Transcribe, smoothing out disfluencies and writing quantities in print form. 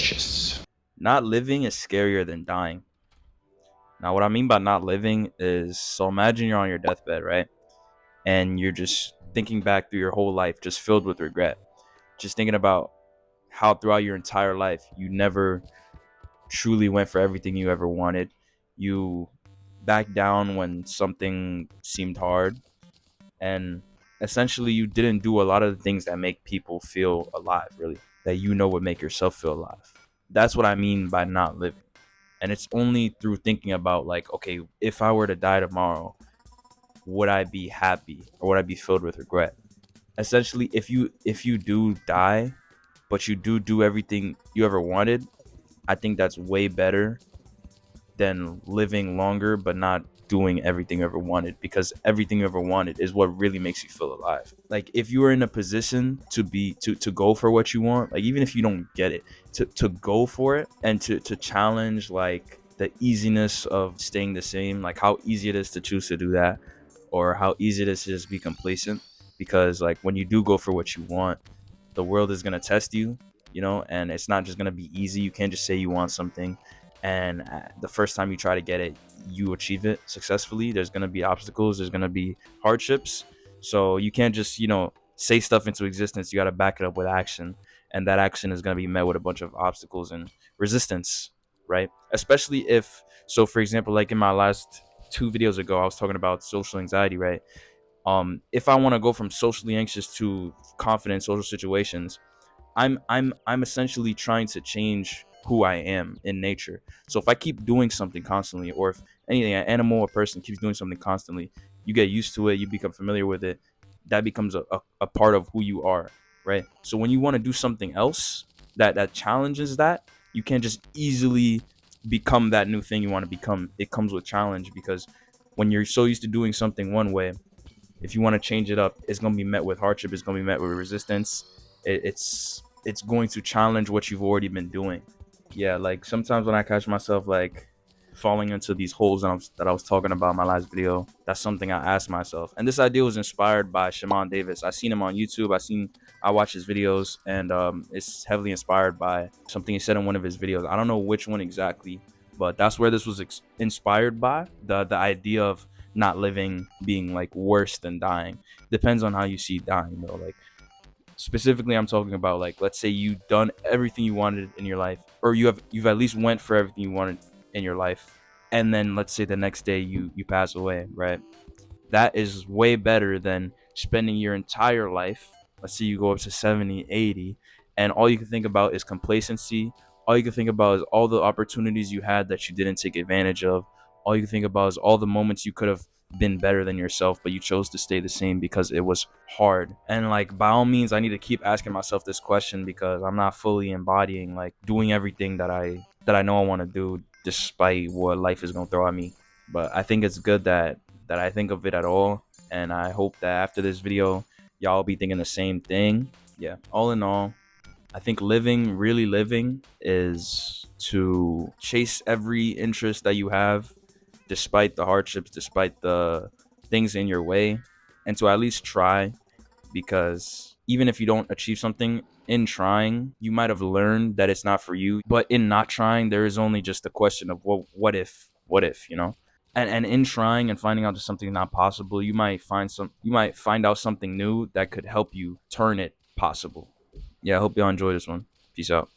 delicious. Not living is scarier than dying. Now, what I mean by not living is, so imagine you're on your deathbed, right? And you're just thinking back through your whole life, just filled with regret. Just thinking about how throughout your entire life, you never truly went for everything you ever wanted. You backed down when something seemed hard. And essentially, you didn't do a lot of the things that make people feel alive, really, that would make yourself feel alive. That's what I mean by not living. And it's only through thinking about, like, okay, if I were to die tomorrow, would I be happy or would I be filled with regret? Essentially, if you do die, but you do everything you ever wanted, I think that's way better than living longer but not doing everything you ever wanted, because everything you ever wanted is what really makes you feel alive. Like, if you are in a position to go for what you want, like, even if you don't get it, to go for it, and to challenge, like, the easiness of staying the same, like how easy it is to choose to do that, or how easy it is to just be complacent. Because, like, when you do go for what you want, the world is going to test you, and it's not just going to be easy. You can't just say you want something and the first time you try to get it, you achieve it successfully. There's going to be obstacles, there's going to be hardships. So you can't just, say stuff into existence. You got to back it up with action, and that action is going to be met with a bunch of obstacles and resistance, right? Especially if, so for example, like in my last 2 videos ago, I was talking about social anxiety, right? If I want to go from socially anxious to confident in social situations, I'm essentially trying to change who I am in nature. So if I keep doing something constantly, or if anything, an animal or person keeps doing something constantly, you get used to it, you become familiar with it. That becomes a part of who you are, right? So when you want to do something else that challenges that, you can't just easily become that new thing you want to become. It comes with challenge, because when you're so used to doing something one way, if you want to change it up, it's going to be met with hardship, it's going to be met with resistance. It's going to challenge what you've already been doing. Yeah, like sometimes when I catch myself, like, falling into these holes that I was talking about in my last video, that's something I asked myself. And this idea was inspired by Shimon Davis. I seen him on YouTube. I watched his videos, and it's heavily inspired by something he said in one of his videos. I don't know which one exactly, but that's where this was inspired by, the idea of not living being like worse than dying. Depends on how you see dying, though. Like, specifically, I'm talking about, like, let's say you've done everything you wanted in your life, or you've at least went for everything you wanted in your life, and then let's say the next day you pass away, right? That is way better than spending your entire life, let's say you go up to 70, 80, and all you can think about is complacency. All you can think about is all the opportunities you had that you didn't take advantage of. All you can think about is all the moments you could have been better than yourself, but you chose to stay the same because it was hard. And, like, by all means, I need to keep asking myself this question, because I'm not fully embodying, like, doing everything that I know I want to do, despite what life is going to throw at me. But I think it's good that I think of it at all, and I hope that after this video, y'all be thinking the same thing. Yeah, all in all, I think really living, is to chase every interest that you have, despite the hardships, despite the things in your way, and to at least try. Because even if you don't achieve something, in trying, you might have learned that it's not for you. But in not trying, there is only just a question of, well, what if. And in trying and finding out that something is not possible, you might find out something new that could help you turn it possible. Yeah, I hope y'all enjoy this one. Peace out.